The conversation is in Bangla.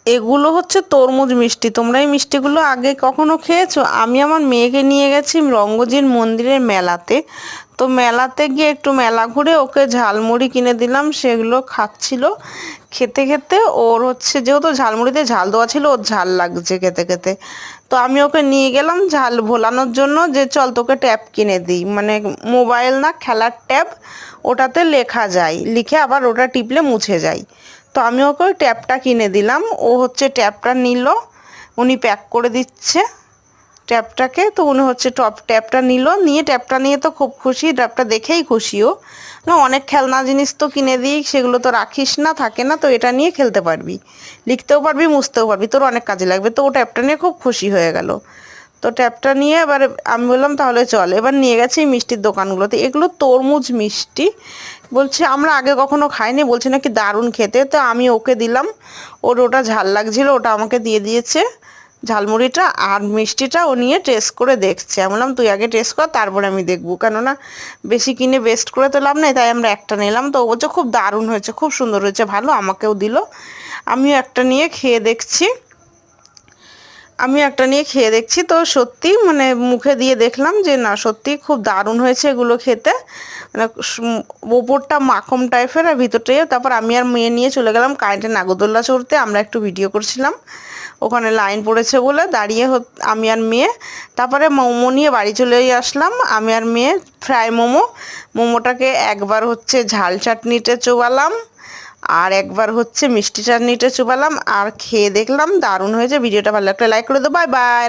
এগুলো হচ্ছে তরমুজ মিষ্টি। তোমরা এই মিষ্টিগুলো আগে কখনো খেয়েছো? আমি আমার মেয়েকে নিয়ে গেছি রঙ্গজির মন্দিরের মেলাতে। তো মেলাতে গিয়ে একটু মেলা ঘুরে ওকে ঝালমুড়ি কিনে দিলাম, সেগুলো খাচ্ছিল। খেতে খেতে ওর হচ্ছে, যেহেতু ঝালমুড়িতে ঝাল দেওয়া ছিল, ওর ঝাল লাগছে খেতে খেতে। তো আমি ওকে নিয়ে গেলাম ঝাল ভোলানোর জন্য, যে চল তোকে ট্যাব কিনে দিই, মানে মোবাইল না, খেলার ট্যাব। ওটাতে লেখা যায়, লিখে আবার ওটা টিপলে মুছে যায়। তো আমি ওকে ওই ট্যাবটা কিনে দিলাম। ও হচ্ছে ট্যাবটা নিল, উনি প্যাক করে দিচ্ছে ট্যাবটাকে। তো উনি হচ্ছে ট্যাবটা নিল, নিয়ে ট্যাবটা নিয়ে তো খুব খুশি, ট্যাবটা দেখেই খুশিও। না, অনেক খেলনা জিনিস তো কিনে দিই, সেগুলো তো রাখিস না, থাকে না, তো এটা নিয়ে খেলতে পারবি, লিখতেও পারবি, মুছতেও পারবি, তোর অনেক কাজে লাগবে। তো ও ট্যাবটা নিয়ে খুব খুশি হয়ে গেল। তো ট্যাবটা নিয়ে এবারে আমি বললাম তাহলে চল, এবার নিয়ে গেছি মিষ্টির দোকানগুলোতে। এগুলো তরমুজ মিষ্টি, বলছে আমরা আগে কখনো খাইনি, বলছে নাকি দারুণ খেতে। তো আমি ওকে দিলাম, ওর ওটা ঝাল লাগছিল, ওটা আমাকে দিয়ে দিয়েছে ঝালমুড়িটা। আর মিষ্টিটা ও নিয়ে টেস্ট করে দেখছে। আমি বললাম তুই আগে টেস্ট কর, তারপরে আমি দেখবো, কেননা বেশি কিনে ওয়েস্ট করে তো লাভ নেই, তাই আমরা একটা নিলাম। তো ও বলছে খুব দারুণ হয়েছে, খুব সুন্দর হয়েছে, ভালো, আমাকেও দিল। আমিও একটা নিয়ে খেয়ে দেখছি। তো সত্যি মানে মুখে দিয়ে দেখলাম যে না, সত্যি খুব দারুণ হয়েছে এগুলো খেতে। মানে ওপরটা মাখন টাইপের আর ভিতরটাই। তারপর আমি আর মেয়ে নিয়ে চলে গেলাম কারেন্টের নাগরদোল্লা চড়তে। আমরা একটু ভিডিও করছিলাম, ওখানে লাইন পড়েছে বলে দাঁড়িয়ে আমি আর মেয়ে। তারপরে মোমো নিয়ে বাড়ি চলে আসলাম আমি আর মেয়ে। ফ্রাই মোমোটাকে একবার হচ্ছে ঝাল চাটনিতে চোবালাম, আর একবার হচ্ছে মিষ্টি চাটনিটা চুবালাম, আর খেয়ে দেখলাম দারুণ হয়েছে। ভিডিওটা ভালো লাগলে লাইক করে দেবো। Bye bye.